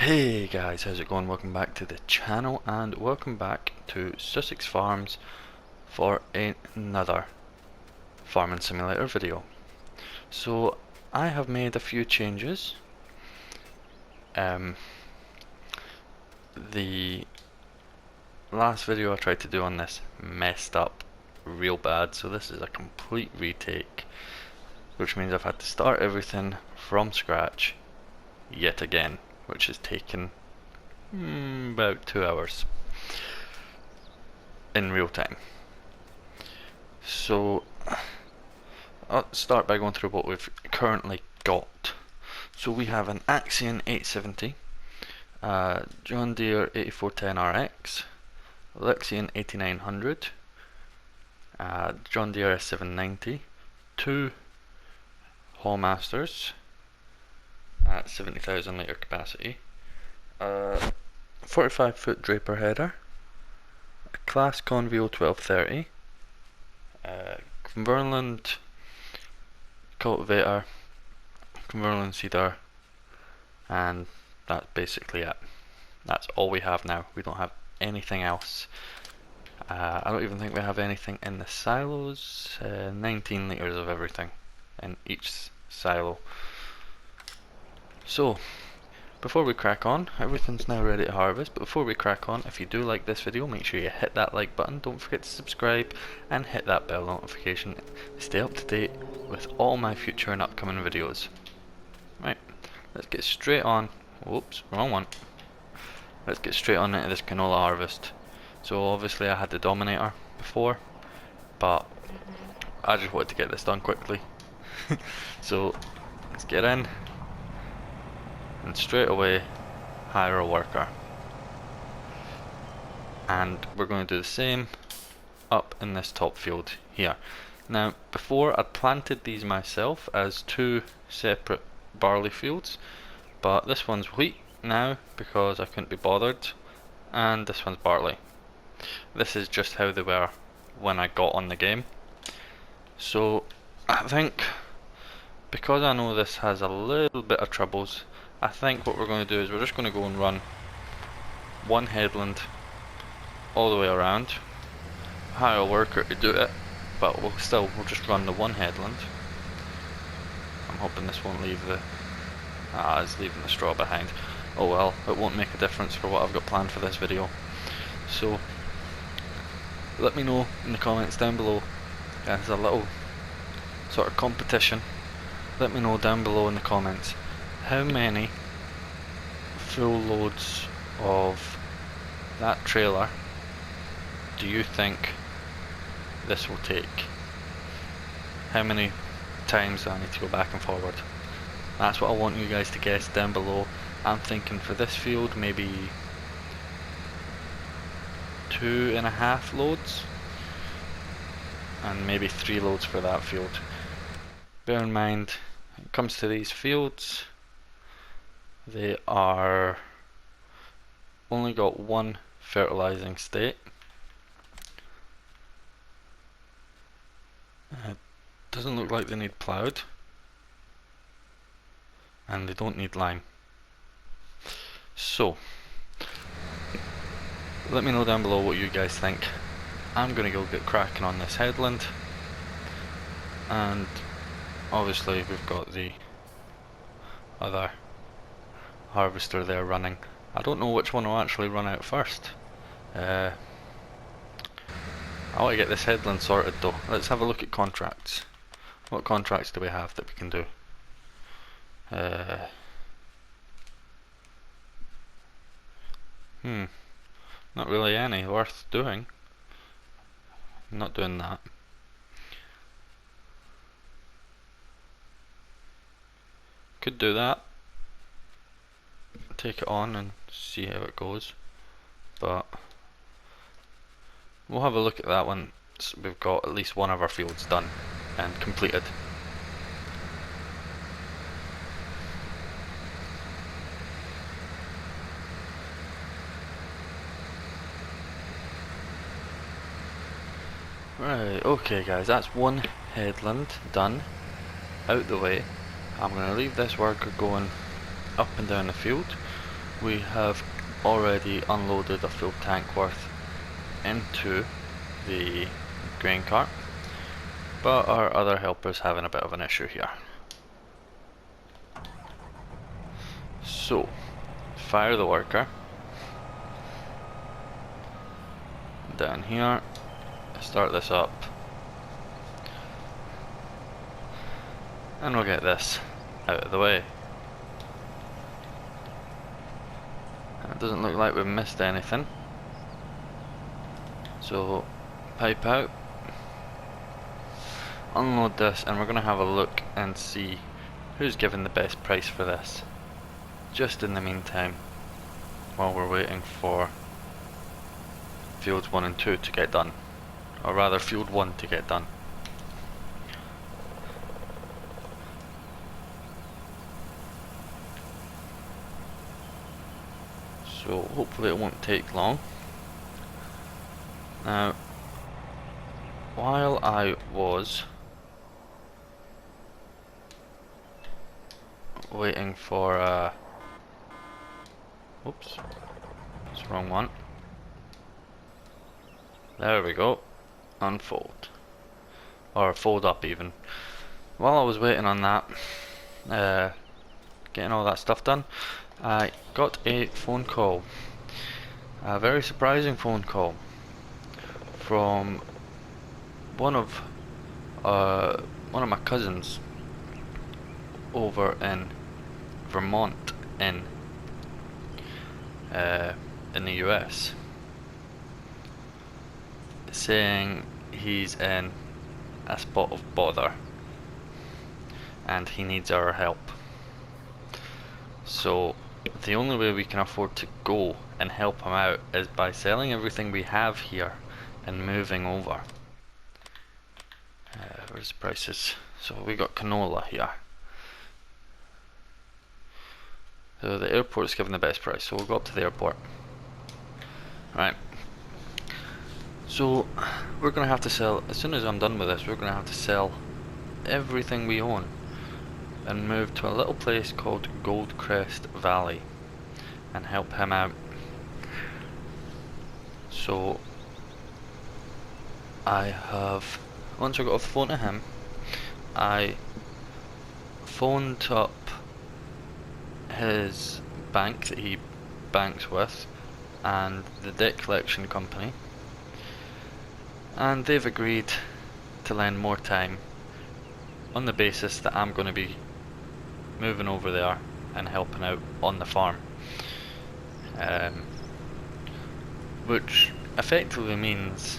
Hey guys, how's it going? Welcome back to the channel and welcome back to Sussex Farms for another farming simulator video. So I have made a few changes. The last video I tried to do on this messed up real bad, so this is a complete retake, which means I've had to start everything from scratch yet again, which has taken about 2 hours in real time. So I'll start by going through what we've currently got. So we have an Axion 870, John Deere 8410RX, Lexion 8900, John Deere S790, two Hallmasters at 70,000 litre capacity, 45 foot Draper header, a Class Convio 1230, Cumberland cultivator, Cumberland seeder, and that's basically it. That's all we have now. We don't have anything else. I don't even think we have anything in the silos. 19 litres of everything in each silo. So before we crack on, everything's now ready to harvest, but before we crack on, if you do like this video, make sure you hit that like button, don't forget to subscribe and hit that bell notification to stay up to date with all my future and upcoming videos. Right, let's get straight on. Whoops, wrong one. Let's get straight on into this canola harvest. So obviously I had the Dominator before, but I just wanted to get this done quickly. So let's get in and straight away hire a worker, and we're going to do the same up in this top field here. Now before I planted these myself as two separate barley fields, but this one's wheat now because I couldn't be bothered, and this one's barley. This is just how they were when I got on the game. So I think because I know this has a little bit of troubles, I think what we're going to do is we're just going to go and run one headland all the way around, hire a worker to do it, but we'll just run the one headland. I'm hoping this won't leave the it's leaving the straw behind. Oh well, it won't make a difference for what I've got planned for this video. So let me know in the comments down below. There's a little sort of competition. Let me know down below in the comments how many full loads of that trailer do you think this will take? How many times do I need to go back and forward? That's what I want you guys to guess down below. I'm thinking for this field maybe 2.5 loads, and maybe 3 loads for that field. Bear in mind, when it comes to these fields, they are only got one fertilizing state. It doesn't look like they need ploughed, and they don't need lime. So let me know down below what you guys think. I'm gonna go get cracking on this headland, and obviously we've got the other harvester there running. I don't know which one will actually run out first. I want to get this headland sorted though. Let's have a look at contracts. What contracts do we have that we can do? Not really any worth doing. I'm not doing that. Could do that. Take it on and see how it goes. But we'll have a look at that one. So we've got at least one of our fields done and completed. Right, okay guys, that's one headland done, out the way. I'm going to leave this worker going up and down the field. we have already unloaded a full tank worth into the grain cart, but our other helper's having a bit of an issue here. So, fire the worker down here, start this up, and we'll get this out of the way. It doesn't look like we've missed anything, so pipe out, unload this, and we're going to have a look and see who's given the best price for this, just in the meantime, while we're waiting for fields 1 and 2 to get done, or rather field 1 to get done. So hopefully it won't take long. Now, while I was waiting for oops, it's the wrong one. There we go. Unfold. Or fold up even. While I was waiting on that, getting all that stuff done, I got a phone call. A very surprising phone call from one of my cousins over in Vermont in the US, saying he's in a spot of bother and he needs our help. So the only way we can afford to go and help him out is by selling everything we have here and moving over. Where's the prices? So we got canola here. So the airport's given the best price, so we'll go up to the airport. Right. So we're going to have to sell, as soon as I'm done with this, we're going to have to sell everything we own and move to a little place called Goldcrest Valley and help him out. So I have, once I got off the phone to him, I phoned up his bank that he banks with and the debt collection company, and they've agreed to lend more time on the basis that I'm going to be moving over there and helping out on the farm, which effectively means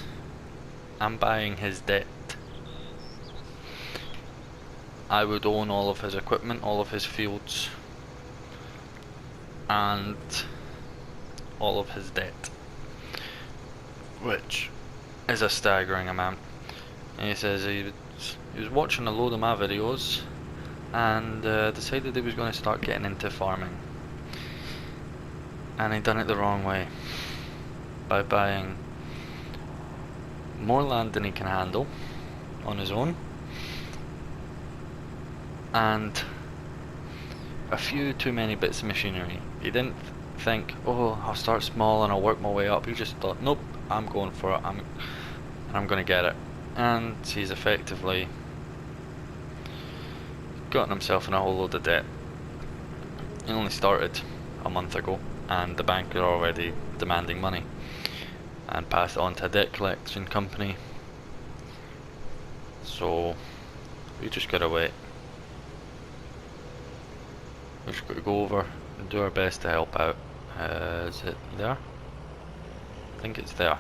I'm buying his debt. I would own all of his equipment, all of his fields, and all of his debt, which is a staggering amount. And he says he was watching a load of my videos and decided he was going to start getting into farming, and he done it the wrong way by buying more land than he can handle on his own and a few too many bits of machinery. He didn't think, oh, I'll start small and I'll work my way up. He just thought, nope, I'm going for it, I'm going to get it. And he's effectively gotten himself in a whole load of debt. He only started a month ago and the bank are already demanding money and passed it on to a debt collection company. So we just gotta wait. We just gotta go over and do our best to help out. Is it there? I think it's there.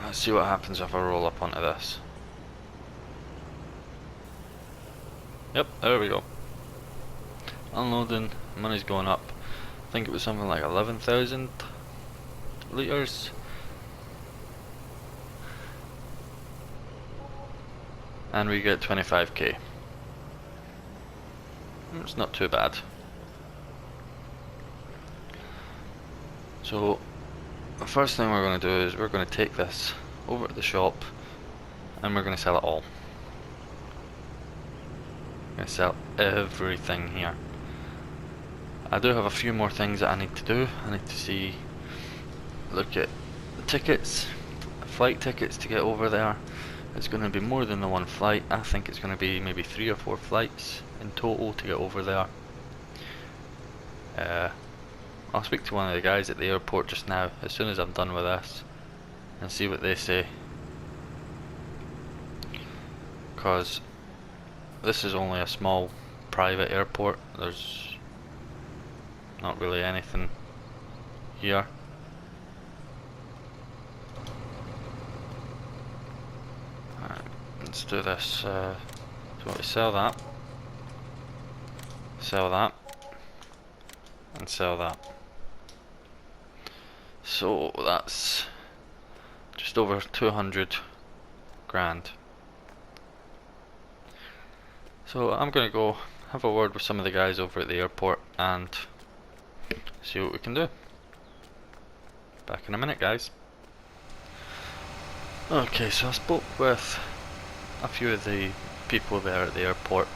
Let's see what happens if I roll up onto this. Yep, there we go. Unloading, money's going up. I think it was something like 11,000 litres. And we get 25k. It's not too bad. So the first thing we're going to do is we're going to take this over to the shop and we're going to sell it all. gonna sell everything here. I do have a few more things that I need to do. I need to look at the tickets, flight tickets to get over there. It's going to be more than the one flight. I think it's going to be maybe 3 or 4 flights in total to get over there. I'll speak to one of the guys at the airport just now, as soon as I'm done with this, and see what they say. Because this is only a small private airport. There's not really anything here. Alright, let's do this. So we sell that, and sell that. So that's just over 200 grand. So I'm gonna go have a word with some of the guys over at the airport and see what we can do. Back in a minute, guys. Okay, so I spoke with a few of the people there at the airport.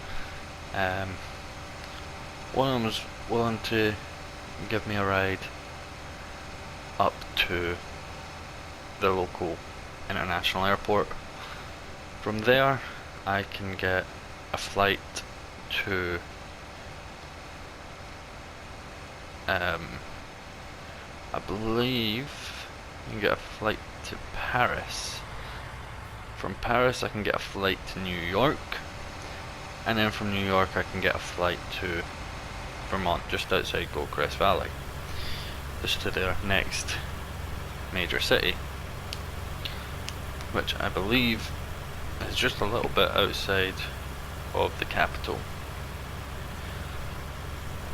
One of them was willing to give me a ride up to the local international airport. From there I can get a flight to I believe you can get a flight to Paris. From Paris I can get a flight to New York, and then from New York I can get a flight to Vermont, just outside Goldcrest Valley, just to their next major city, which I believe is just a little bit outside of the capital.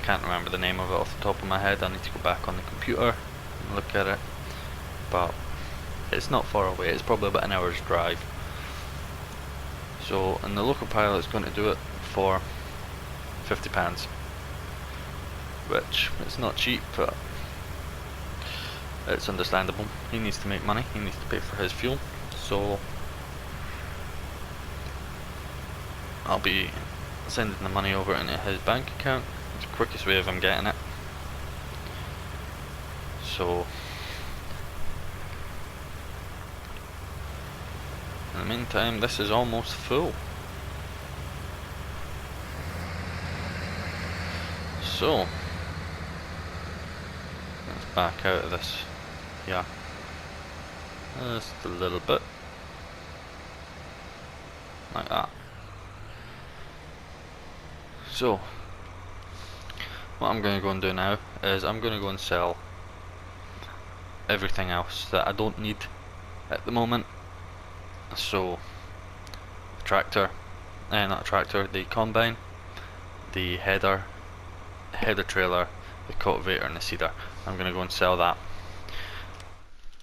I can't remember the name of it off the top of my head. I need to go back on the computer and look at it, but it's not far away. It's probably about an hour's drive. So, and the local pilot's going to do it for £50, which is not cheap, but it's understandable. He needs to make money, he needs to pay for his fuel, so I'll be sending the money over into his bank account. It's the quickest way of him getting it. So in the meantime, this is almost full. So let's back out of this. Yeah, just a little bit like that. So what I'm going to go and do now is I'm going to go and sell everything else that I don't need at the moment. So the tractor, not a tractor, the combine, the header trailer, the cultivator and the seeder. I'm going to go and sell that.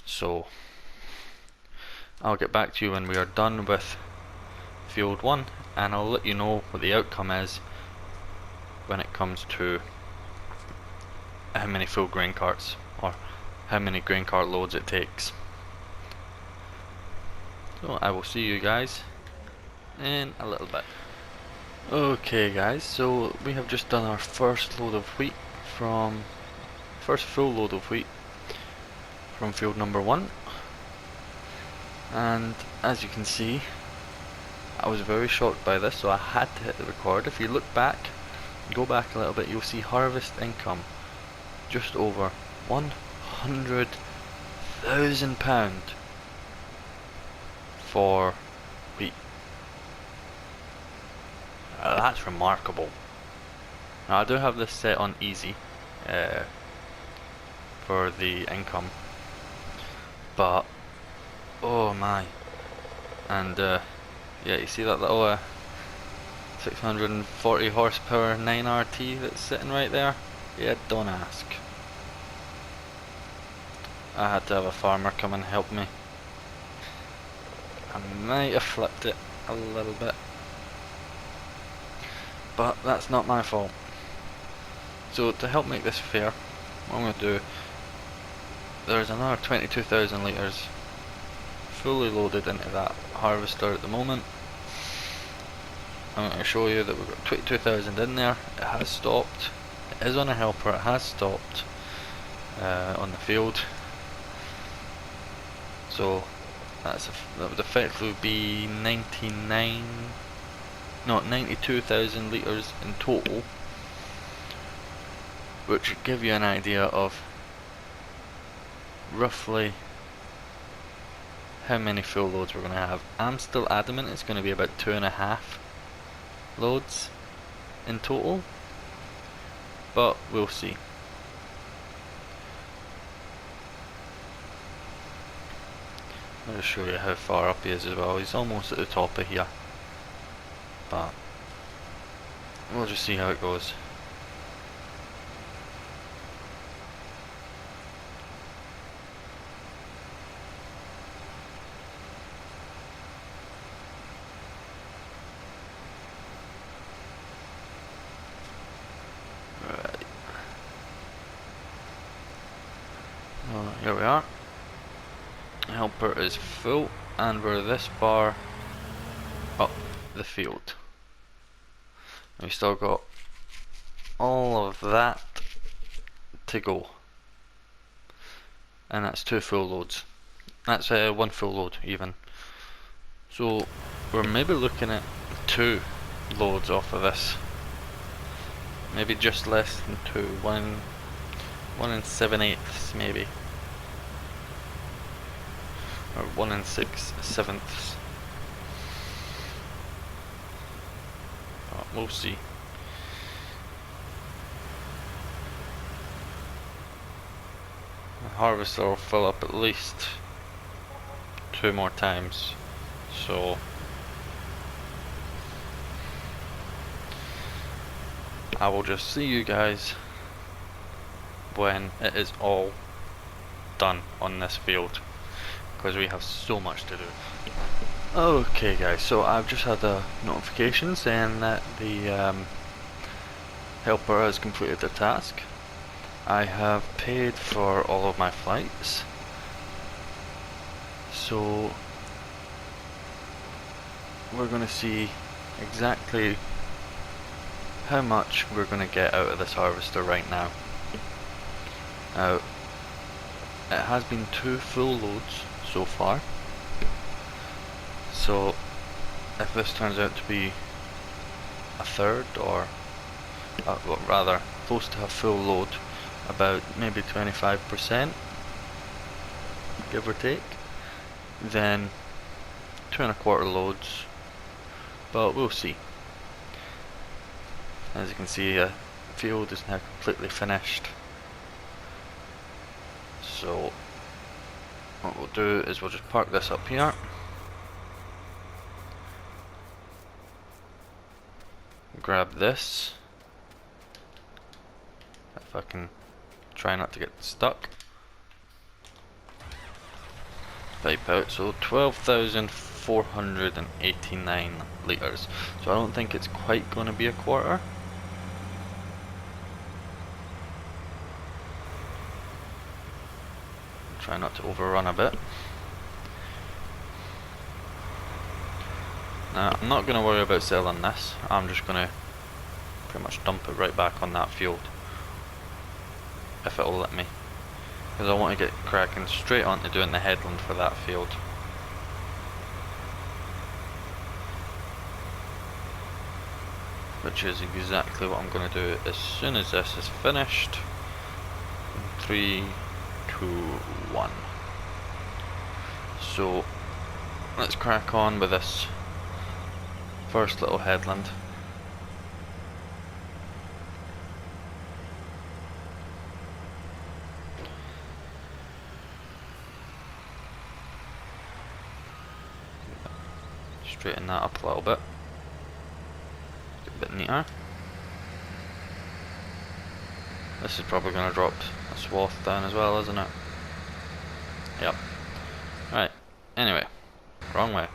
So I'll get back to you when we are done with field 1, and I'll let you know what the outcome is when it comes to how many full grain carts or how many grain cart loads it takes. So I will see you guys in a little bit. Okay guys, so we have just done our first full load of wheat from field number 1, and as you can see I was very shocked by this, so I had to hit the record. If you look back, go back a little bit, you'll see harvest income just over £100,000 for wheat. That's remarkable. Now I do have this set on easy for the income, but oh my, and yeah, you see that little 640 horsepower 9RT that's sitting right there? Yeah, don't ask. I had to have a farmer come and help me. I might have flipped it a little bit, but that's not my fault. So to help make this fair, what I'm going to do, there's another 22,000 litres fully loaded into that harvester at the moment. I'm going to show you that we've got 22,000 in there. It has stopped. It is on a helper. It has stopped on the field. So that would effectively be 92,000 litres in total, which would give you an idea of roughly how many full loads we're going to have. I'm still adamant it's going to be about 2.5 loads in total, but we'll see. I'll just show you how far up he is as well. He's almost at the top of here, but we'll just see how it goes. Right. Here we are. Helper is full, and we're this far up the field. We still got all of that to go, and that's 2 full loads. That's 1 full load even. So we're maybe looking at 2 loads off of this. Maybe just less than 2. 1 and 7/8 maybe. Or 1 and 6/7. We'll see. The harvester will fill up at least 2 more times, so I will just see you guys when it is all done on this field, because we have so much to do. Okay guys, so I've just had a notification saying that the helper has completed their task. I have paid for all of my flights, so we're going to see exactly how much we're going to get out of this harvester right now. Now, it has been 2 full loads so far, so if this turns out to be a third, or well, rather close to a full load, about maybe 25%, give or take, then 2.25 loads, but we'll see. As you can see, the field is now completely finished. So what we'll do is we'll just park this up here. Grab this. If I can try not to get stuck. Pipe out, so 12,489 litres. So I don't think it's quite going to be a quarter. Try not to overrun a bit. Now, I'm not going to worry about selling this. I'm just going to pretty much dump it right back on that field, if it'll let me, because I want to get cracking straight onto doing the headland for that field. Which is exactly what I'm going to do as soon as this is finished. 3, 2, 1. So let's crack on with this first little headland. Straighten that up a little bit. Get a bit neater. This is probably going to drop a swath down as well, isn't it? Yep. Right, anyway, wrong way.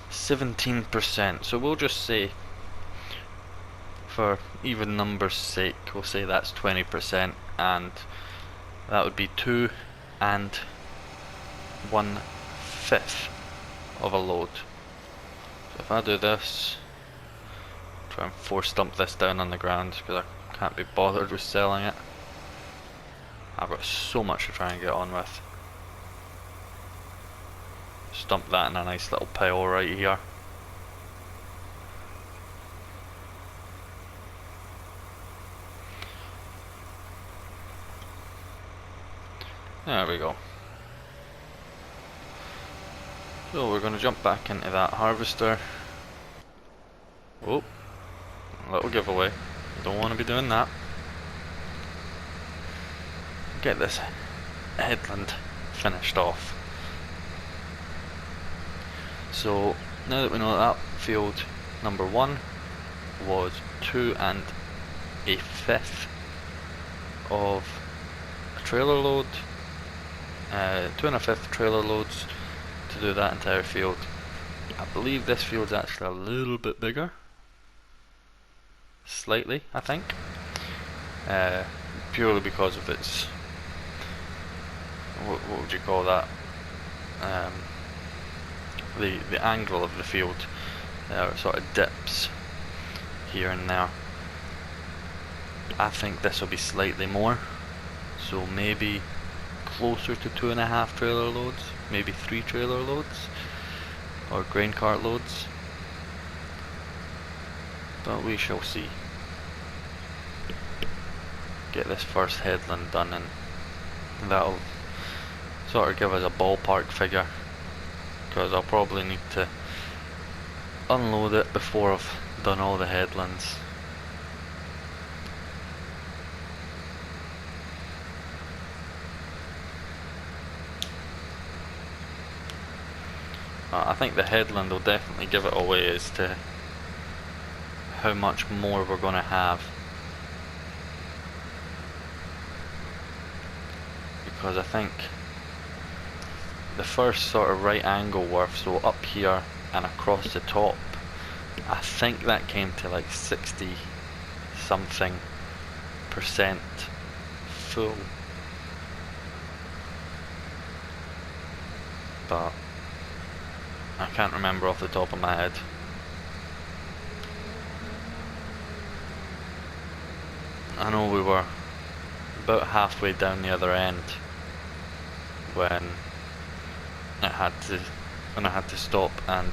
17%, so we'll just say, for even numbers sake, we'll say that's 20%, and that would be 2 1/5 of a load. So if I do this, Try and force dump this down on the ground because I can't be bothered with selling it. I've got so much to try and get on with. Just dump that in a nice little pile right here. There we go. So we're going to jump back into that harvester. Oh, a little giveaway. Don't want to be doing that. Get this headland finished off. So now that we know that field number 1 was 2 1/5 of a trailer load, 2 1/5 trailer loads to do that entire field. I believe this field's actually a little bit bigger, slightly I think, purely because of its, what would you call that, the angle of the field. There are sort of dips here and there. I think this will be slightly more, so maybe closer to 2 1/2 trailer loads, maybe 3 trailer loads or grain cart loads, but we shall see. Get this first headland done and that'll sort of give us a ballpark figure, because I'll probably need to unload it before I've done all the headlands. I think the headland will definitely give it away as to how much more we're going to have, because I think the first sort of right angle worth, so up here and across the top, I think that came to like 60 something % full, but I can't remember off the top of my head. I know we were about halfway down the other end when I had to stop and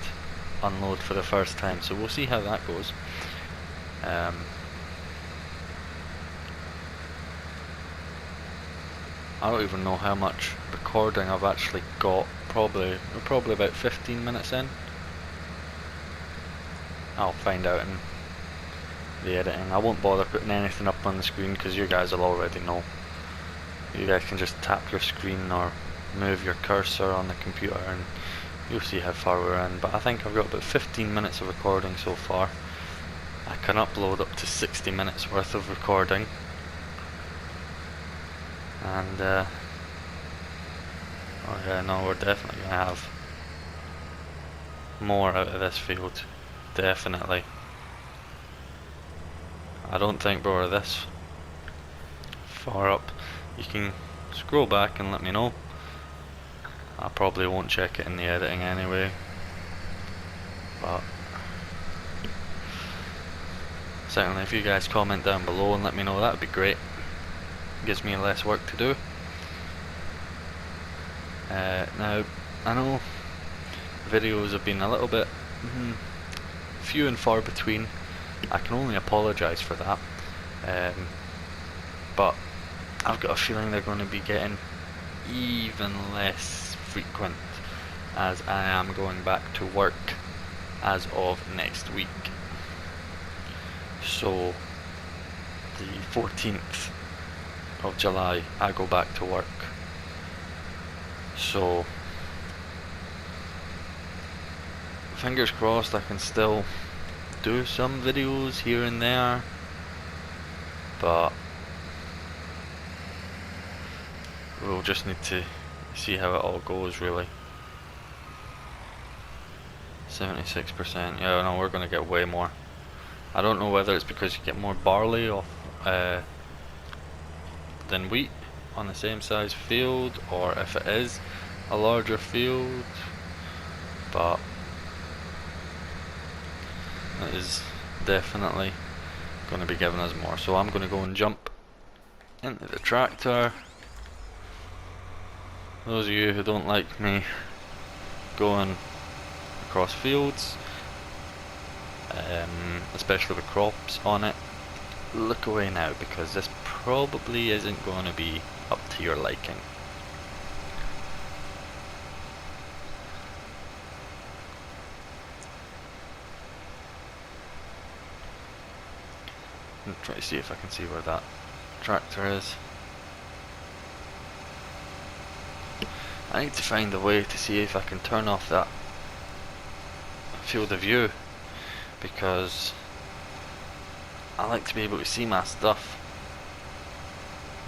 unload for the first time, so we'll see how that goes. I don't even know how much recording I've actually got. We're probably about 15 minutes in. I'll find out in the editing. I won't bother putting anything up on the screen because you guys will already know. You guys can just tap your screen or move your cursor on the computer and you'll see how far we're in. But I think I've got about 15 minutes of recording so far. I can upload up to 60 minutes worth of recording. And oh yeah, no, we're definitely going to have more out of this field. Definitely. I don't think we're this far up. You can scroll back and let me know. I probably won't check it in the editing anyway, but certainly if you guys comment down below and let me know, that would be great. Gives me less work to do. Now, I know videos have been a little bit few and far between. I can only apologise for that, but I've got a feeling they're going to be getting even less frequent as I am going back to work as of next week. So the 14th of July I go back to work, so fingers crossed I can still do some videos here and there, but we'll just need to see how it all goes really. 76%, yeah, no, we're going to get way more. I don't know whether it's because you get more barley off than wheat on the same size field, or if it is a larger field, but it is definitely going to be giving us more. So I'm going to go and jump into the tractor. Those of you who don't like me going across fields, especially with crops on it, look away now, because this probably isn't going to be up to your liking. I'm trying to see if I can see where that tractor is. I need to find a way to see if I can turn off that field of view, because I like to be able to see my stuff,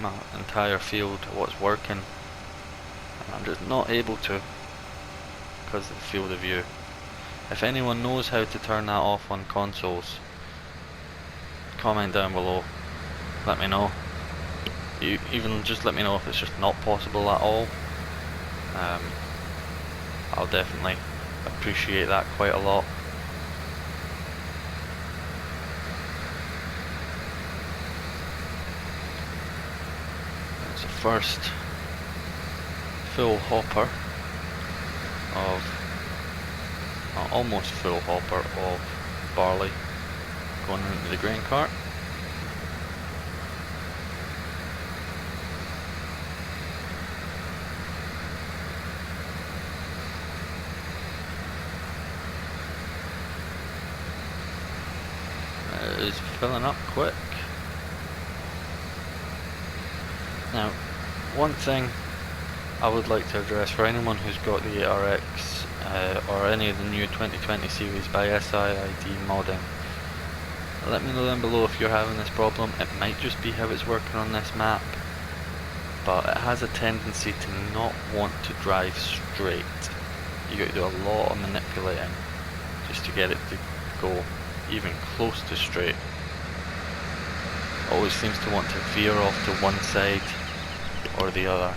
my entire field, what's working, and I'm just not able to because of the field of view. If anyone knows how to turn that off on consoles, comment down below, let me know. Even just let me know if it's just not possible at all. I'll definitely appreciate that quite a lot. It's the first full hopper of, almost full hopper of barley going into the grain cart. It is filling up quick. Now, one thing I would like to address for anyone who's got the 8RX or any of the new 2020 series by SID modding, let me know down below if you're having this problem. It might just be how it's working on this map, but it has a tendency to not want to drive straight. You got to do a lot of manipulating just to get it to go even close to straight. Always seems to want to veer off to one side or the other.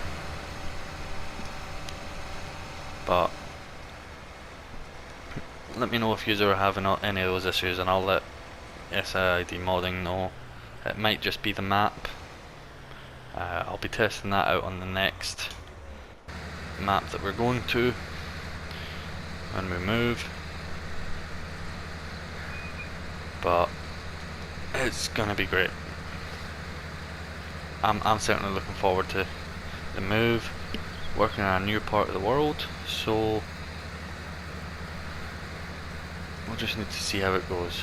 But let me know if you are having any of those issues, and I'll let SID modding know. It might just be the map. I'll be testing that out on the next map that we're going to when we move. But it's gonna be great. I'm certainly looking forward to the move, working on a new part of the world, so we'll just need to see how it goes.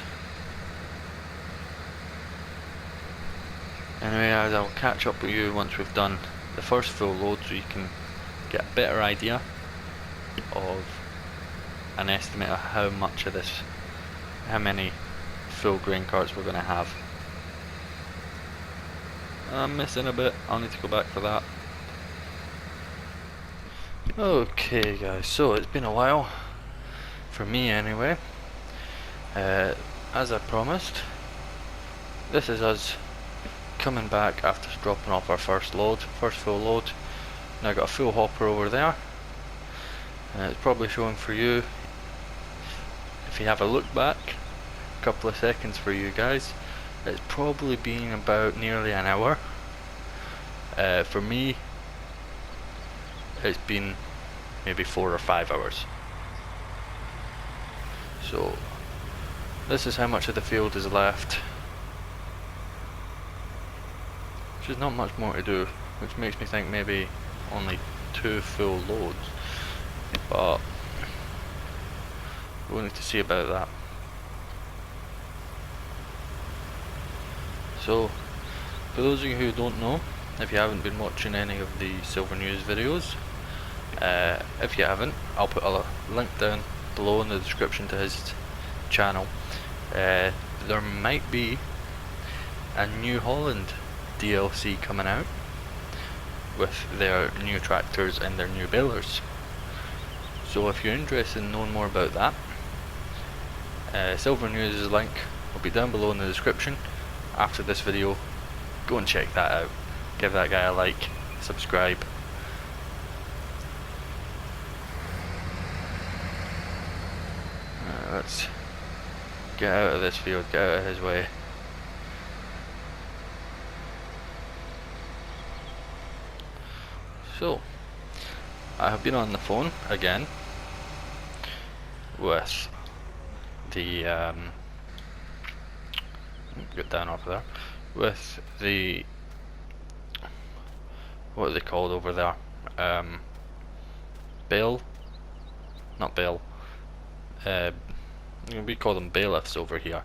Anyway, guys, I'll catch up with you once we've done the first full load, so you can get a better idea of an estimate of how much of this, how many full grain carts we're going to have. I'm missing a bit, I'll need to go back for that. Okay guys, so it's been a while, for me anyway. As I promised, this is us coming back after dropping off our first full load. Now I've got a full hopper over there. It's probably showing for you, if you have a look back, a couple of seconds for you guys, it's probably been about nearly an hour. For me, it's been maybe 4 or 5 hours. So this is how much of the field is left, which is not much more to do, which makes me think maybe only 2 full loads, but we'll need to see about that. So, for those of you who don't know, if you haven't been watching any of the Silver News videos, if you haven't, I'll put a link down below in the description to his channel. There might be a New Holland DLC coming out with their new tractors and their new balers. So if you're interested in knowing more about that, Silver News' link will be down below in the description. After this video, go and check that out. Give that guy a like, subscribe. Let's Get out of this field, get out of his way. So, I have been on the phone again with the get down off there, with the, what are they called over there? Bail? Not bail. We call them bailiffs over here.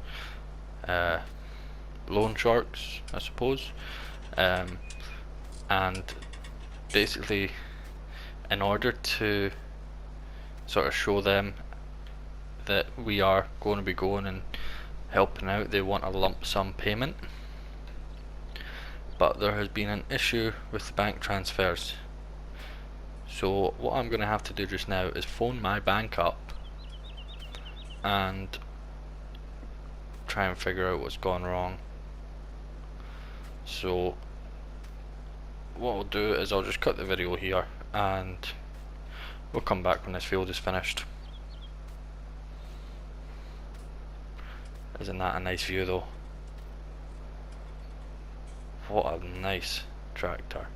Loan sharks, I suppose. And basically, in order to sort of show them that we are going to be going and helping out, they want a lump sum payment. But there has been an issue with the bank transfers. So what I'm going to have to do just now is phone my bank up and try and figure out what's gone wrong. So what I'll do is I'll just cut the video here and we'll come back when this field is finished. Isn't that a nice view though? What a nice tractor.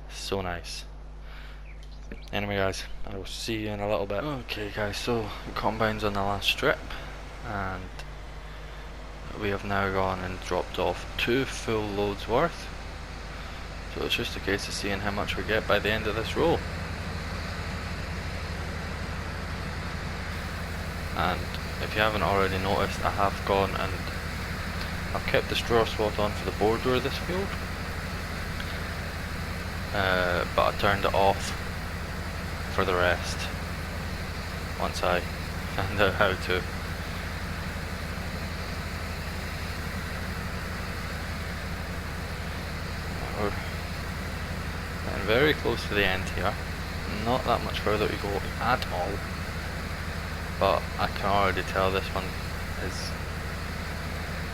So nice. Anyway guys, I will see you in a little bit. Okay guys, so the combine's on the last strip and we have now gone and dropped off 2 full loads worth. So it's just a case of seeing how much we get by the end of this row. And if you haven't already noticed, I have gone and I've kept the straw swat on for the border of this field, but I turned it off for the rest once I found out how to. We're getting very close to the end here, not that much further to go at all, but I can already tell this one is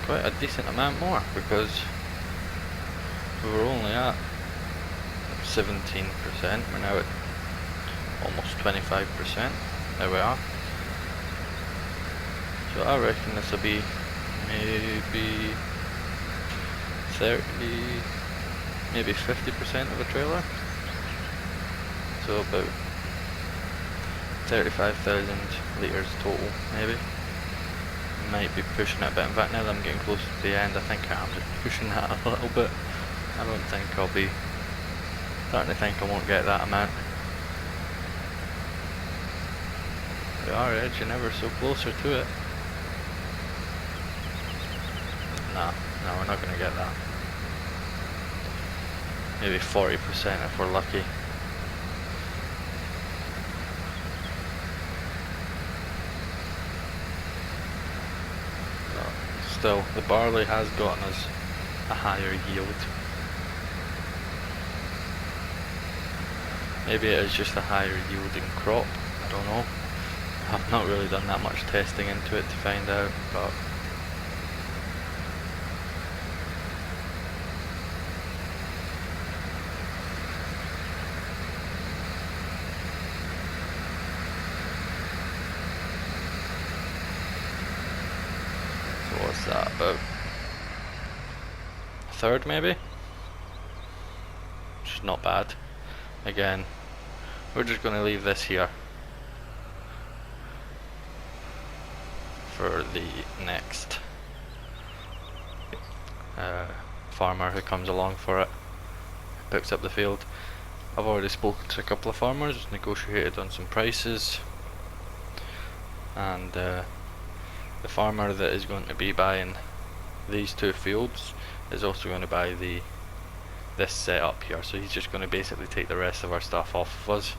quite a decent amount more because we were only at 17%, we're now at almost 25%, there we are. So I reckon this will be maybe 30, maybe 50% of a trailer, so about 35,000 litres total maybe. Might be pushing it a bit. In fact, now that I'm getting close to the end, I think I'm just pushing that a little bit. I don't think I'll be starting to think I won't get that amount. We are edging ever so closer to it. Nah, no, we're not going to get that. Maybe 40% if we're lucky. Still, the barley has gotten us a higher yield. Maybe it is just a higher yielding crop, I don't know. I've not really done that much testing into it to find out, but what's that, about a third maybe? Which is not bad. Again, we're just going to leave this here for the next farmer who comes along for it, picks up the field. I've already spoken to a couple of farmers, negotiated on some prices, and the farmer that is going to be buying these 2 fields is also going to buy this setup here, so he's just going to basically take the rest of our stuff off of us,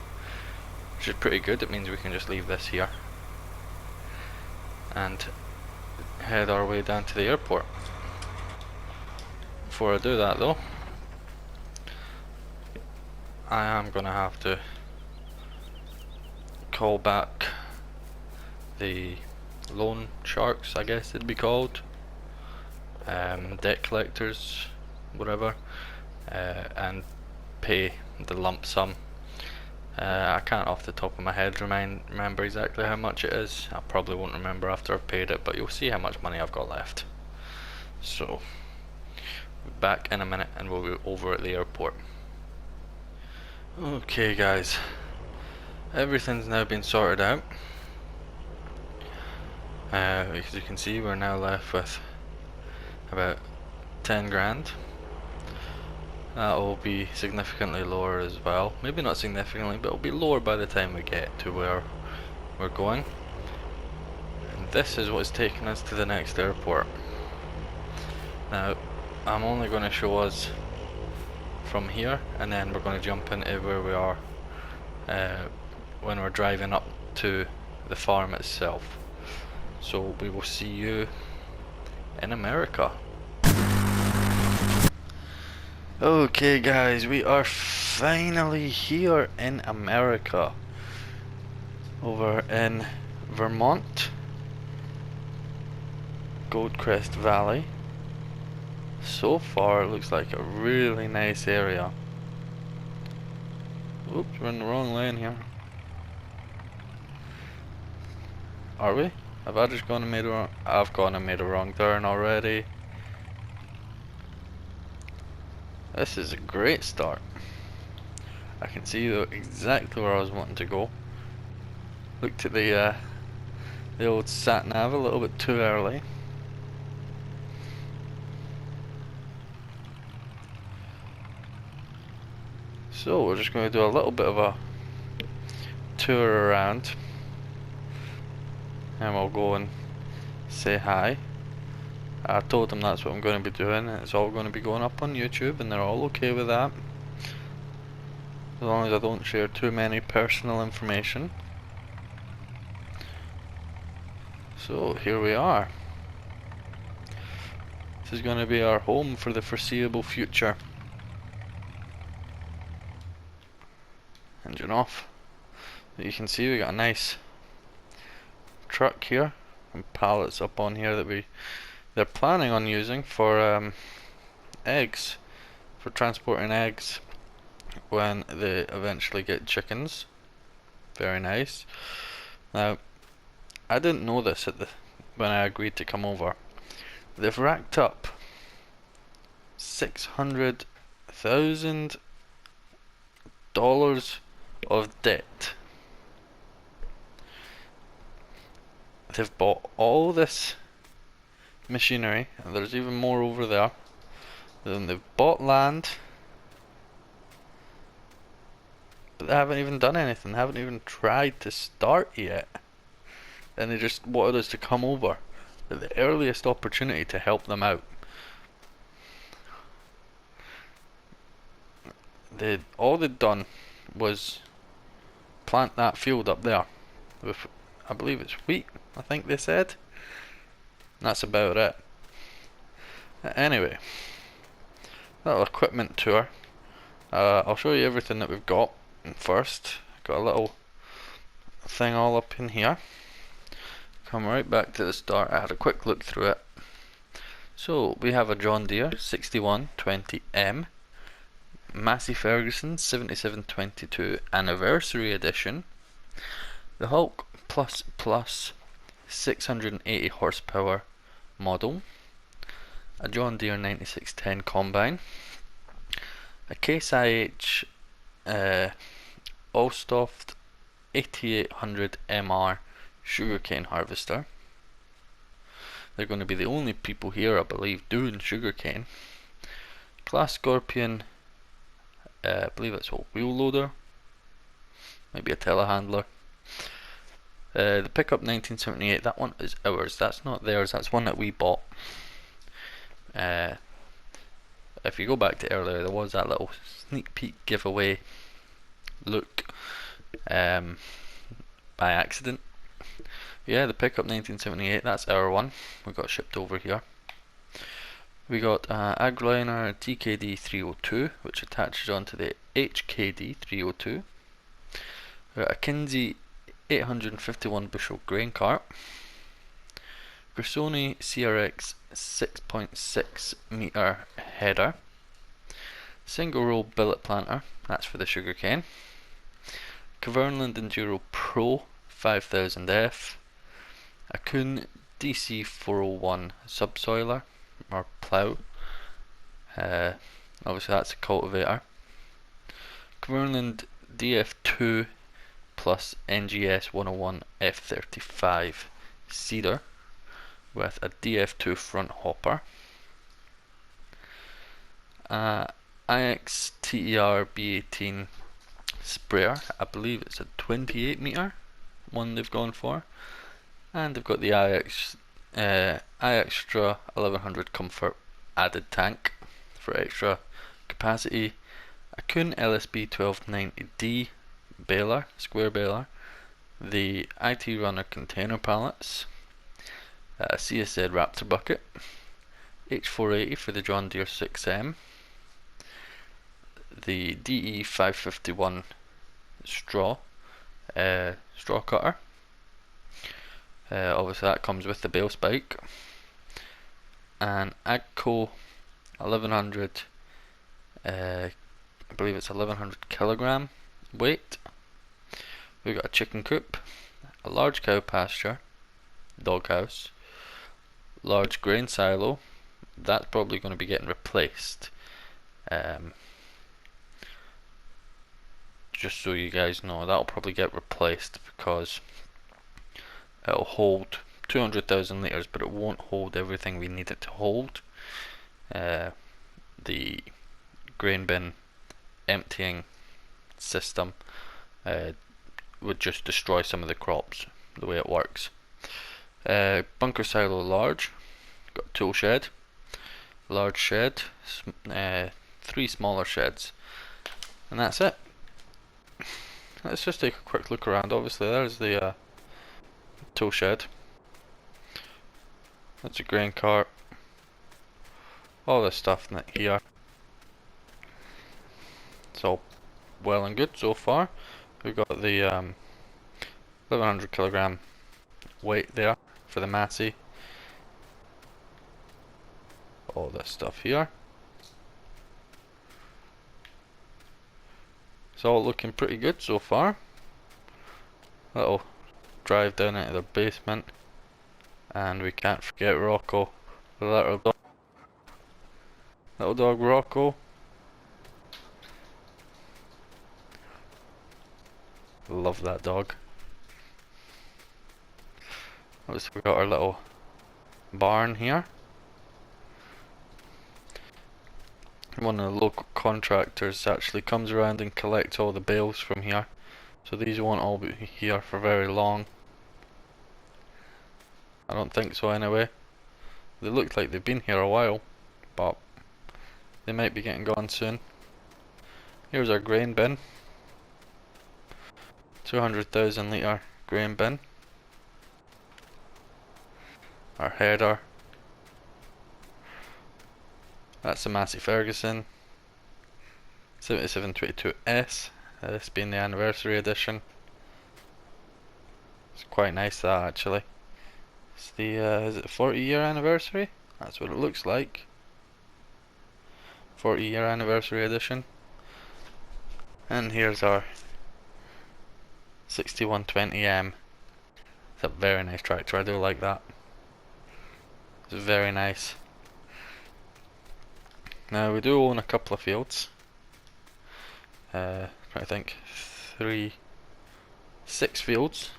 which is pretty good. It means we can just leave this here and head our way down to the airport. Before I do that though, I am going to have to call back the loan sharks, I guess it'd be called, debt collectors, whatever, and pay the lump sum. I can't off the top of my head remember exactly how much it is. I probably won't remember after I've paid it, but you'll see how much money I've got left. So, back in a minute and we'll be over at the airport. Okay guys, everything's now been sorted out. As you can see, we're now left with about 10 grand. That will be significantly lower as well. Maybe not significantly, but it'll be lower by the time we get to where we're going. And this is what's taking us to the next airport. Now, I'm only going to show us from here, and then we're going to jump into where we are when we're driving up to the farm itself. So we will see you in America. Okay guys, we are finally here in America, over in Vermont, Goldcrest Valley. So far it looks like a really nice area. Oops, we're in the wrong lane here. Are we? Have I just gone and made a wrong? I've gone and made a wrong turn already. This is a great start. I can see exactly where I was wanting to go. Looked at the old sat nav a little bit too early. So we're just going to do a little bit of a tour around, and we'll go and say hi. I told them that's what I'm going to be doing. It's all going to be going up on YouTube, and they're all okay with that, as long as I don't share too many personal information. So here we are. This is going to be our home for the foreseeable future. Engine off. You can see we got a nice truck here and pallets up on here that they're planning on using for eggs, for transporting eggs when they eventually get chickens. Very nice. Now, I didn't know this when I agreed to come over. They've racked up $600,000 of debt. They've bought all this machinery, and there's even more over there. Then they've bought land, but they haven't even done anything. They haven't even tried to start yet. And they just wanted us to come over at the earliest opportunity to help them out. All they'd done was plant that field up there with, I believe it's wheat, I think they said. That's about it. Anyway, little equipment tour. I'll show you everything that we've got. First, got a little thing all up in here. Come right back to the start. I had a quick look through it. So we have a John Deere 6120M, Massey Ferguson 7722 Anniversary Edition, the Hulk Plus 680 horsepower model, a John Deere 9610 combine, a Case IH Allstoft 8800 MR sugarcane harvester. They're going to be the only people here, I believe, doing sugarcane. Class Scorpion, I believe it's a wheel loader, maybe a telehandler. The pickup 1978, that one is ours, that's not theirs, that's one that we bought. If you go back to earlier, there was that little sneak peek giveaway look by accident. Yeah, the pickup 1978, that's our one. We got shipped over here. We got Agroliner TKD 302, which attaches onto the HKD 302. We got a Kinsey 851 bushel grain cart. Grissoni CRX 6.6 meter header. Single row billet planter, that's for the sugarcane. Kverneland Enduro Pro 5000F, a Kuhn DC 401 subsoiler or plough, obviously that's a cultivator. Kverneland DF2 plus NGS 101 F35 seeder with a DF2 front hopper. IX TER B18 sprayer, I believe it's a 28 meter one they've gone for, and they've got the iExtra 1100 Comfort added tank for extra capacity, a Kuhn LSB 1290D baler, square baler, the IT Runner container pallets, a CSZ Raptor bucket, H480 for the John Deere 6M, the DE 551 straw cutter. Obviously that comes with the bale spike. And Agco 1100, I believe it's 1100 kilogram weight. We've got a chicken coop, a large cow pasture, doghouse, large grain silo. That's probably going to be getting replaced. Just so you guys know, that'll probably get replaced because it'll hold 200,000 litres, but it won't hold everything we need it to hold. The grain bin emptying system would just destroy some of the crops, the way it works. Bunker silo large, got a tool shed, large shed, 3 smaller sheds, and that's it. Let's just take a quick look around. Obviously there's the tool shed, that's a grain cart, all this stuff here. It's all well and good so far. We've got the 1100 kilogram weight there for the Massey. All this stuff here. It's all looking pretty good so far. Little drive down into the basement, and we can't forget Rocco, the little dog Rocco. Love that dog. Obviously we've got our little barn here. One of the local contractors actually comes around and collects all the bales from here, so these won't all be here for very long. I don't think so anyway. They look like they've been here a while, but they might be getting gone soon. Here's our grain bin, 200,000 litre grain bin. Our header, that's the Massey Ferguson 7722S, this being the anniversary edition. It's quite nice that actually. It's the is it 40-year anniversary? That's what it looks like. 40-year anniversary edition. And here's our 6120M. It's a very nice tractor, I do like that. It's very nice. Now we do own a couple of fields. I think 6 fields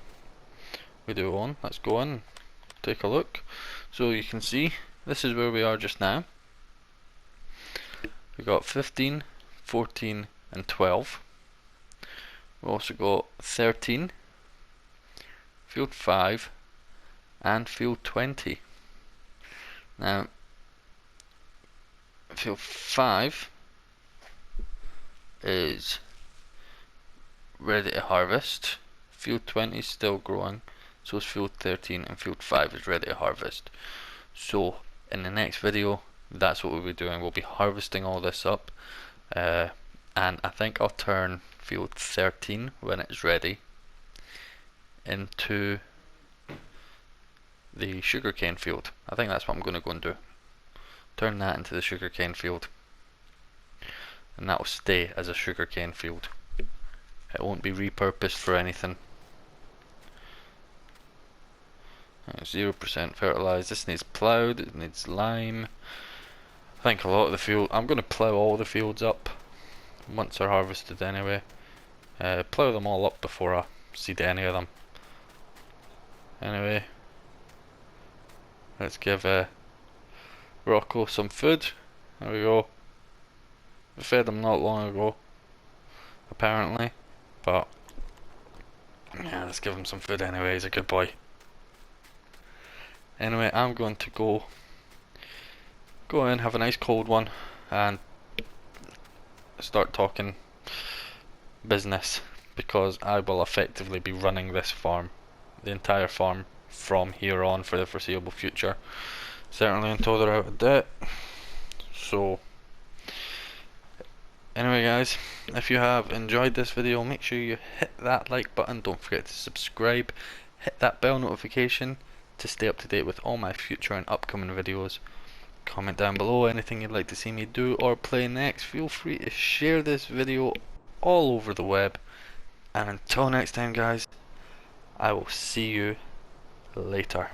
we do own. Let's go in, take a look. So you can see this is where we are just now. We got 15, 14 and 12. We also got 13, field 5 and field 20. Now field 5 is ready to harvest, field 20 is still growing, so is field 13, and field 5 is ready to harvest. So in the next video, that's what we'll be doing. We'll be harvesting all this up, and I think I'll turn field 13 when it's ready into the sugarcane field. I think that's what I'm going to go and do. Turn that into the sugarcane field, and that will stay as a sugarcane field. It won't be repurposed for anything. 0% fertilised. This needs ploughed, it needs lime. I think a lot of the field, I'm going to plough all the fields up once they're harvested anyway. Plough them all up before I seed any of them. Anyway, let's give Rocco some food. There we go. I fed him not long ago, apparently, but yeah, let's give him some food anyway. He's a good boy. Anyway, I'm going to go in, have a nice cold one, and start talking business, because I will effectively be running this farm, the entire farm, from here on for the foreseeable future. Certainly until they're out of debt. So anyway guys, if you have enjoyed this video, make sure you hit that like button, don't forget to subscribe, hit that bell notification to stay up to date with all my future and upcoming videos. Comment down below anything you'd like to see me do or play next. Feel free to share this video all over the web, and until next time guys, I will see you later.